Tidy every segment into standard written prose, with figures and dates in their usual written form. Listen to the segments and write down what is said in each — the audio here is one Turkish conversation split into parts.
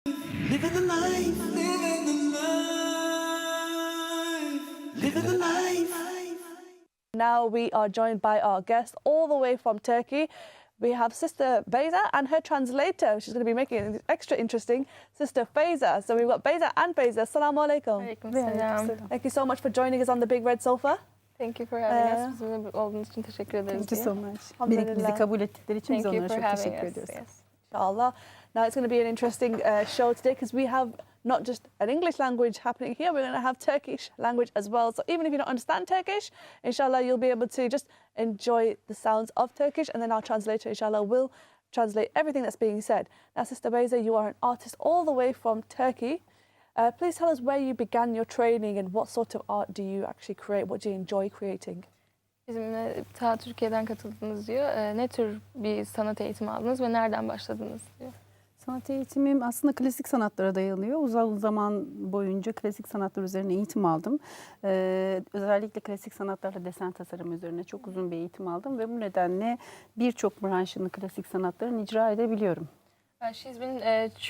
Living the life, living the life, living the life. Now we are joined by our guest all the way from Turkey. We have Sister Beyza and her translator. She's going to be making it extra interesting, Sister Feyza. So we've got Beyza and Beyza. Assalamu alaikum. Thank you so much for joining us on the big red sofa. Thank you for having us. Bizimle olduğunuz için teşekkür ederiz. Thank you so much. Alhamdulillah. Bizi kabul ettikleri için biz Thank you onlara for çok having teşekkür us. ediyoruz. Yes. Inshallah. Now it's going to be an interesting show today because we have not just an English language happening here, we're going to have Turkish language as well. So even if you don't understand Turkish, inshallah, you'll be able to just enjoy the sounds of Turkish, and then our translator, inshallah, will translate everything that's being said. Now, Sister Beyza, you are an artist all the way from Turkey. Please tell us where you began your training and what sort of art do you actually create? What do you enjoy creating? Bizimle ta Türkiye'den katıldınız diyor. Ne tür bir sanat eğitimi aldınız ve nereden başladınız diyor. Sanat eğitimim aslında klasik sanatlara dayanıyor. Uzun zaman boyunca klasik sanatlar üzerine eğitim aldım. Özellikle klasik sanatlarla desen tasarım üzerine çok uzun bir eğitim aldım ve bu nedenle birçok branşını klasik sanatların icra edebiliyorum. She's been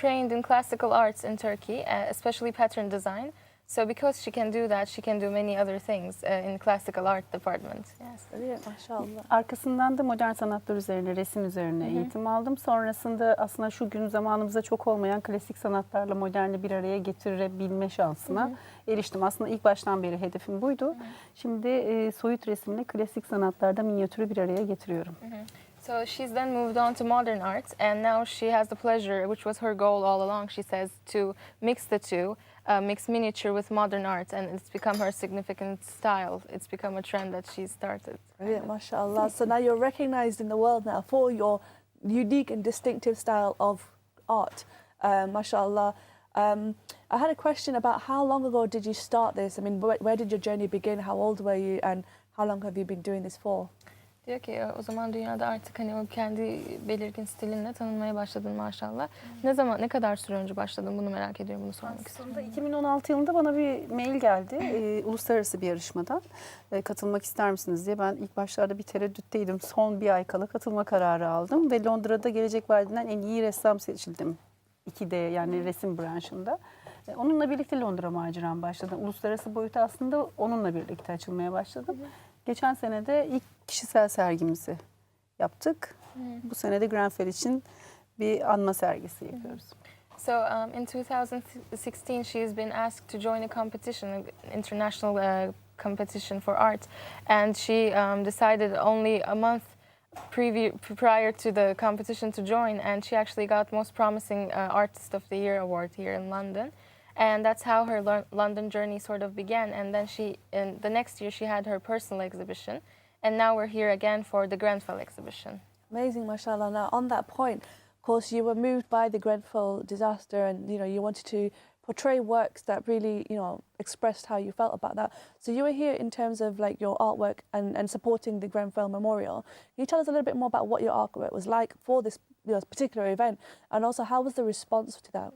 trained in classical arts in Turkey, especially pattern design. So because she can do that, she can do many other things in classical art department. Yes. Brilliant, maşallah. Arkasından da modern sanatlar üzerine, resim üzerine eğitim aldım. Sonrasında aslında şu gün zamanımızda çok olmayan klasik sanatlarla moderni bir araya getirebilme şansına eriştim. Aslında ilk baştan beri hedefim buydu. Şimdi soyut resimle klasik sanatlarda minyatürü bir araya getiriyorum. So she's then moved on to modern art, and now she has the pleasure, which was her goal all along, she says, to mix the two, mix miniature with modern art, and it's become her significant style. It's become a trend that she's started. Brilliant, mashallah. So now you're recognized in the world now for your unique and distinctive style of art, mashallah. I had a question about how long ago did you start this? I mean, where did your journey begin? How old were you, and how long have you been doing this for? Diyor ki o zaman dünyada artık hani o kendi belirgin stilinle tanınmaya başladın maşallah. Ne kadar süre önce başladın, bunu merak ediyorum, bunu sormak istiyorum. Aslında 2016 yılında bana bir mail geldi uluslararası bir yarışmadan katılmak ister misiniz diye. Ben ilk başlarda bir tereddütteydim. Son bir ay kala katılma kararı aldım ve Londra'da Gelecek Vadisi'nden en iyi ressam seçildim. 2D yani resim branşında. Onunla birlikte Londra maceram başladı. Uluslararası boyutu aslında onunla birlikte açılmaya başladım. Geçen sene de ilk kişisel sergimizi yaptık. Bu sene de Grenfell için bir anma sergisi yapıyoruz. So in 2016 she's been asked to join a competition, an international competition for art, and she decided only a month prior to the competition to join, and she actually got Most Promising Artist of the Year award here in London. And that's how her London journey sort of began. And then in the next year, she had her personal exhibition. And now we're here again for the Grenfell exhibition. Amazing, mashallah. Now, on that point, of course, you were moved by the Grenfell disaster, and you wanted to portray works that really, expressed how you felt about that. So you were here in terms of like your artwork and supporting the Grenfell Memorial. Can you tell us a little bit more about what your artwork was like for this particular event, and also how was the response to that?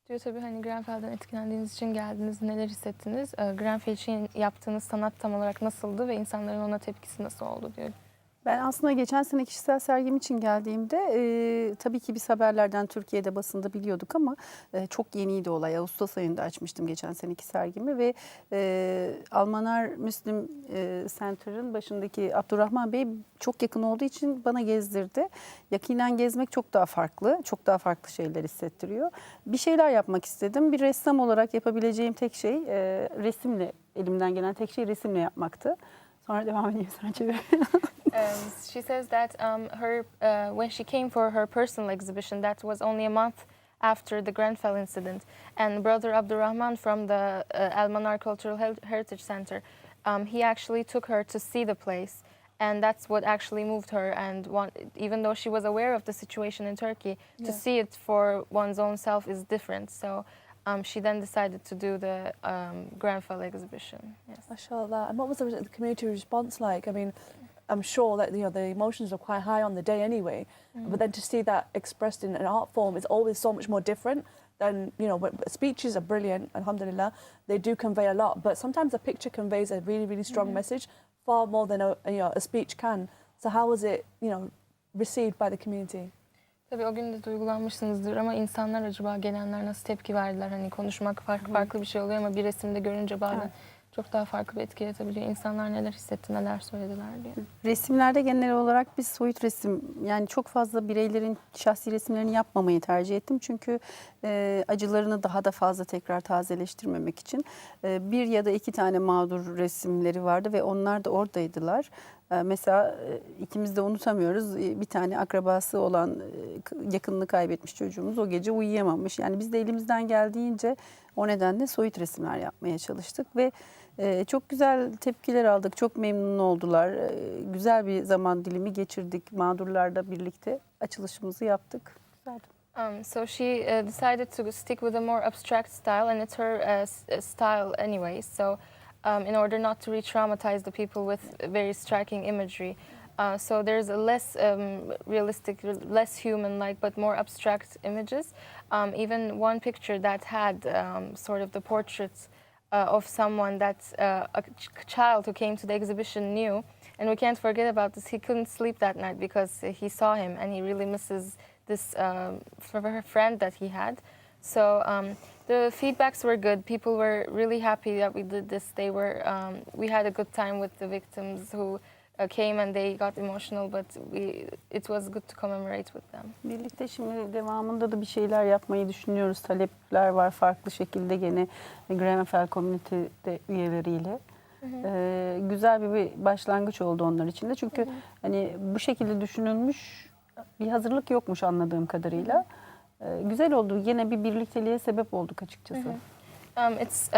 Diyor tabii hani Grenfell'den etkilendiğiniz için geldiniz, neler hissettiniz? Grenfell için yaptığınız sanat tam olarak nasıldı ve insanların ona tepkisi nasıl oldu diyor. Ben aslında geçen sene kişisel sergim için geldiğimde tabii ki biz haberlerden Türkiye'de basında biliyorduk ama çok yeniydi olay. Ağustos ayında açmıştım geçen seneki sergimi ve Almanar Müslim Center'ın başındaki Abdurrahman Bey çok yakın olduğu için bana gezdirdi. Yakinen gezmek çok daha farklı, çok daha farklı şeyler hissettiriyor. Bir şeyler yapmak istedim. Bir ressam olarak yapabileceğim tek şey resimle, elimden gelen tek şey resimle yapmaktı. Sonra devam edeyim, sen çevir. She says that when she came for her personal exhibition, that was only a month after the Grenfell incident. And Brother Abdurrahman from the Almanar Cultural Heritage Center, he actually took her to see the place. And that's what actually moved her. And even though she was aware of the situation in Turkey, to see it for one's own self is different. So she then decided to do the Grenfell exhibition. Yes. Mashallah. And what was the community response like? I mean, I'm sure that the emotions are quite high on the day anyway, but then to see that expressed in an art form is always so much more different than speeches are brilliant, alhamdulillah, they do convey a lot, but sometimes a picture conveys a really, really strong message far more than a speech can. So how was it received by the community? Tabii o gün de duygulanmışsınızdır ama insanlar acaba gelenler nasıl tepki verdiler? Hani konuşmak farklı bir şey oluyor ama bir resimde görünce bazen çok daha farklı bir etki yaratabiliyor. İnsanlar neler hissetti, neler söylediler diye. Resimlerde genel olarak biz soyut resim, yani çok fazla bireylerin şahsi resimlerini yapmamayı tercih ettim. Çünkü acılarını daha da fazla tekrar tazeleştirmemek için bir ya da iki tane mağdur resimleri vardı ve onlar da oradaydılar. Mesela ikimiz de unutamıyoruz, bir tane akrabası olan yakınını kaybetmiş çocuğumuz o gece uyuyamamış. Yani biz de elimizden geldiğince o nedenle soyut resimler yapmaya çalıştık ve çok güzel tepkiler aldık, çok memnun oldular. Güzel bir zaman dilimi geçirdik, mağdurlarla birlikte açılışımızı yaptık. Güzeldi. So she decided to stick with a more abstract style, and it's her style anyway. So in order not to re-traumatize the people with very striking imagery. So there's a less realistic, less human-like, but more abstract images. Even one picture that had sort of the portraits of someone that a child who came to the exhibition knew. And we can't forget about this. He couldn't sleep that night because he saw him and he really misses this friend that he had. So the feedbacks were good. People were really happy that we did this. They were, we had a good time with the victims who came and they got emotional, but it was good to commemorate with them. Birlikte şimdi devamında da bir şeyler yapmayı düşünüyoruz. Talepler var farklı şekilde gene Grenfell Community'de üyeleriyle. Güzel bir başlangıç oldu onlar için de. Çünkü hani bu şekilde düşünülmüş bir hazırlık yokmuş anladığım kadarıyla. Güzel oldu. Yine bir birlikteliğe sebep olduk açıkçası. It's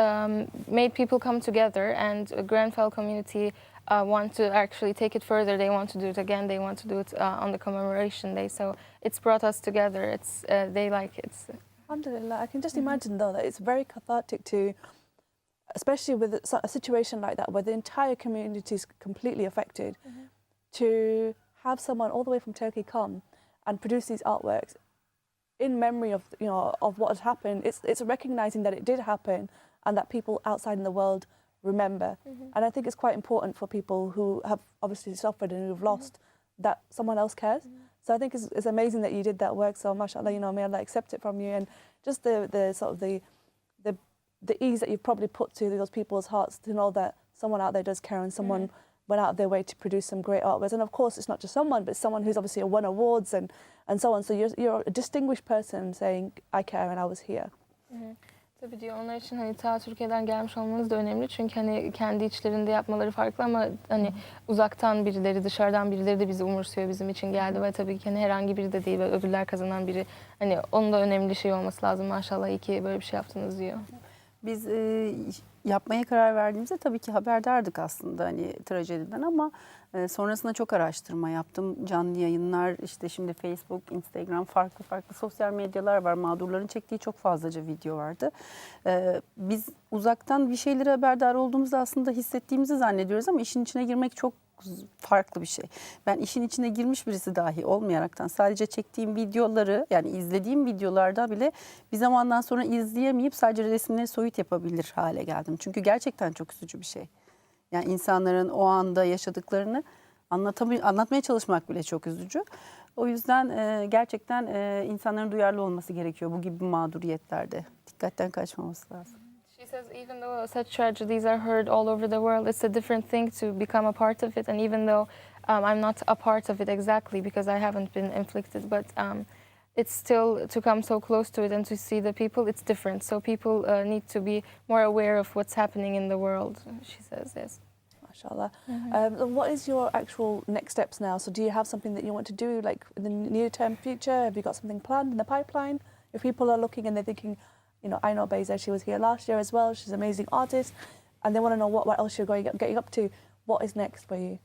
made people come together, and Grenfell community want to actually take it further. They want to do it again. They want to do it on the commemoration day. So it's brought us together. It's they like it. Alhamdulillah, I can just imagine though that it's very cathartic to, especially with a situation like that where the entire community is completely affected, to have someone all the way from Turkey come and produce these artworks in memory of of what has happened. It's recognizing that it did happen and that people outside in the world remember. And I think it's quite important for people who have obviously suffered and who've lost that someone else cares. So I think it's amazing that you did that work. So mashallah, may Allah accept it from you, and just the sort of the ease that you've probably put to those people's hearts to know that someone out there does care and someone went out of their way to produce some great artworks. And of course, it's not just someone, but someone who's obviously won awards and so on. So you're a distinguished person saying, I care and I was here. Tabii diyor, onlar için hani ta Türkiye'den gelmiş olmanız da önemli. Çünkü hani kendi içlerinde yapmaları farklı ama hani uzaktan birileri, dışarıdan birileri de bizi umursuyor, bizim için geldi ve tabii ki hani herhangi biri de değil, böyle ödüller kazanan biri. Hani onun da önemli şey olması lazım. Maşallah, iyi ki böyle bir şey yaptınız diyor. Biz yapmaya karar verdiğimizde tabii ki haberdardık aslında hani trajediden ama sonrasında çok araştırma yaptım. Canlı yayınlar, işte şimdi Facebook, Instagram, farklı sosyal medyalar var. Mağdurların çektiği çok fazlaca video vardı. Biz uzaktan bir şeyleri haberdar olduğumuzda aslında hissettiğimizi zannediyoruz ama işin içine girmek çok farklı bir şey. Ben işin içine girmiş birisi dahi olmayaraktan sadece çektiğim videoları, yani izlediğim videolarda bile bir zamandan sonra izleyemeyip sadece resimleri soyut yapabilir hale geldim. Çünkü gerçekten çok üzücü bir şey. Yani insanların o anda yaşadıklarını anlatmaya çalışmak bile çok üzücü. O yüzden gerçekten insanların duyarlı olması gerekiyor bu gibi mağduriyetlerde. Dikkatten kaçmaması lazım. She says even though such tragedies are heard all over the world, it's a different thing to become a part of it. And even though I'm not a part of it exactly because I haven't been inflicted, but it's still to come so close to it and to see the people, it's different. So people need to be more aware of what's happening in the world, she says, yes. MashaAllah. What is your actual next steps now? So do you have something that you want to do like in the near-term future? Have you got something planned in the pipeline? If people are looking and they're thinking, I know Beyza, she was here last year as well. She's an amazing artist. And they want to know what else you're getting up to. What is next for you?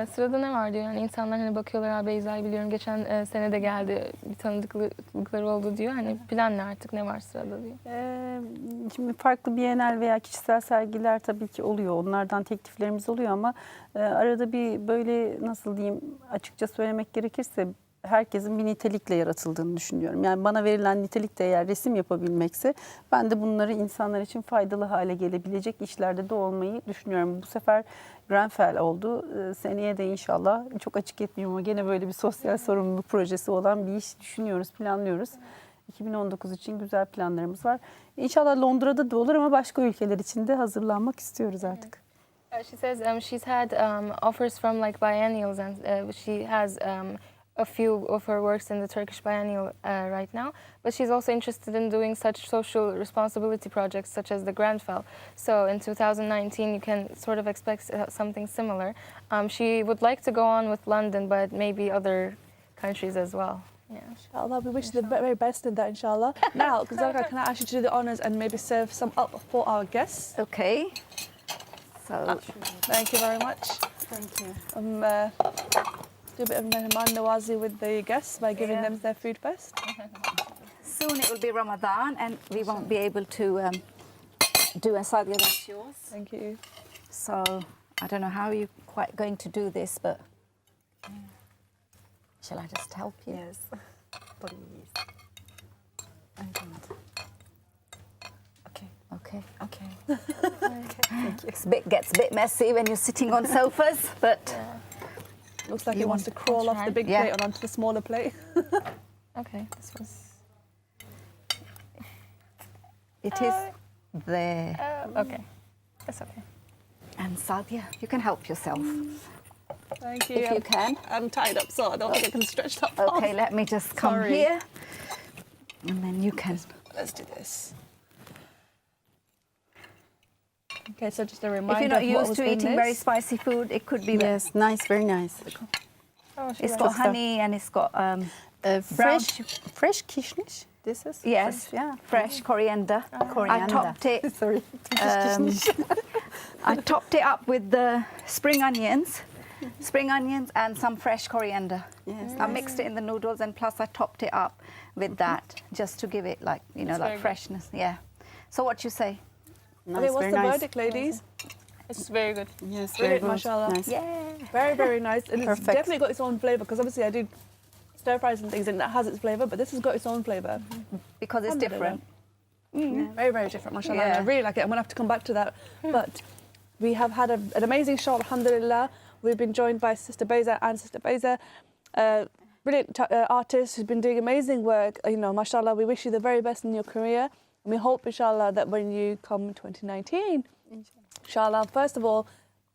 Sırada ne var diyor. Yani insanlar hani bakıyorlar, ha Beyza'yı biliyorum, geçen sene de geldi, bir tanıdıklıkları oldu diyor. Hani plan ne artık, ne var sırada diyor. Şimdi farklı bienal veya kişisel sergiler tabii ki oluyor. Onlardan tekliflerimiz oluyor ama arada bir böyle nasıl diyeyim, açıkça söylemek gerekirse herkesin bir nitelikle yaratıldığını düşünüyorum. Yani bana verilen nitelik de eğer resim yapabilmekse ben de bunları insanlar için faydalı hale gelebilecek işlerde de olmayı düşünüyorum. Bu sefer Grenfell oldu. Seneye de inşallah çok açık etmiyorum ama gene böyle bir sosyal sorumluluk projesi olan bir iş düşünüyoruz, planlıyoruz. 2019 için güzel planlarımız var. İnşallah Londra'da da olur ama başka ülkeler için de hazırlanmak istiyoruz artık. She says she's had offers from like biennials, and she has a few of her works in the Turkish biennial right now. But she's also interested in doing such social responsibility projects such as the Grenfell. So in 2019, you can sort of expect something similar. She would like to go on with London, but maybe other countries as well. Yeah. Inshallah, we wish you the very best in that, inshallah. Now, Zarka, can I ask you to do the honours and maybe serve some up for our guests? Okay. So, Thank you very much. Thank you. Do a bit of mehman nawazi with the guests by giving them their food first. soon it will be Ramadan and we won't be able to do a sadhya that's yours. Thank you. So I don't know how you're quite going to do this, but shall I just help you? Yes. Please. Okay. Okay. Gets a bit messy when you're sitting on sofas, but Looks like You it wants to want- crawl I'll off the try. big Yeah. plate and onto the smaller plate. Okay, this was. it is there. Okay, that's okay. And sadhya, you can help yourself Thank you. if you can. I'm tied up, so I don't think I can stretch that far. Okay, let me just come Sorry. here, and then you can. Let's do this. Okay, so just a If reminder you're not of what used was to in eating this. very spicy food, it could be. Yes, nice, very nice. Oh, she It's likes got stuff. honey and it's got Fresh kishnish. This is yes, fresh, yeah. fresh coriander. I Coriander. topped it. Sorry. I topped it up with the spring onions and some fresh coriander. Yes. I mixed it in the noodles and plus I topped it up with that just to give it like very like good. freshness. Yeah. So what you say? Nice, Okay, what's very the nice. verdict, ladies? It's very good. Yes, Brilliant, very good. mashallah. Nice. Yeah. Very, very nice. And it's Perfect. definitely got its own flavour because obviously I do stir fries and things and that has its flavour, but this has got its own flavour. Because it's different. Very, very different, mashallah. And I Yeah. really like it. I'm going to have to come back to that. But we have had an amazing show, alhamdulillah. We've been joined by Sister Beyza and Sister Beyza, brilliant artists who's been doing amazing work. You know, mashallah, we wish you the very best in your career. And we hope, inshallah, that when you come in 2019, inshallah, first of all,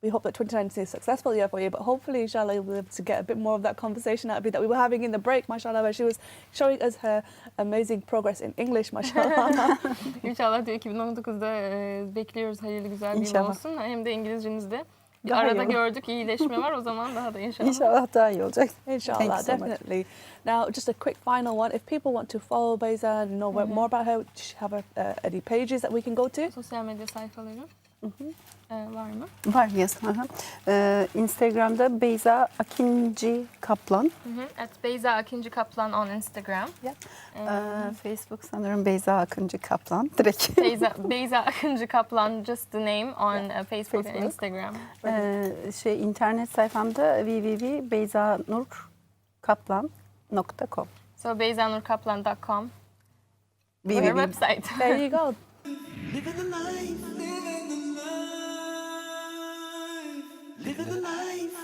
we hope that 2019 is a successful year for you, but hopefully, inshallah, you'll be able to get a bit more of that conversation out of you that we were having in the break, mashallah, where she was showing us her amazing progress in English, mashallah. İnşallah diyor 2019'da bekliyoruz hayırlı güzel bir yıl İnşallah. olsun. Hem de İngilizcenizde. Daha Arada iyi olur. gördük iyileşme var o zaman daha da inşallah. İnşallah daha iyi olacak. Thank Inshallah, you so much. definitely. Now, just a quick final one. If people want to follow Beyza and know more about her, does she have any pages that we can go to? Sosyal medya sayfaları var mı? Var, yes. Aha. Instagram'da Beyza Akıncı Kaplan. At Beyza Akıncı Kaplan on Instagram. Facebook sanırım Beyza Akıncı Kaplan. Direkt. Beyza Akıncı Kaplan, just the name on Facebook and Facebook. Instagram. İnternet sayfamda www.beyzanurkaplan.com. So beyzanurkaplan.com. Her www. website. There you go. Living the life, living the life, living the life.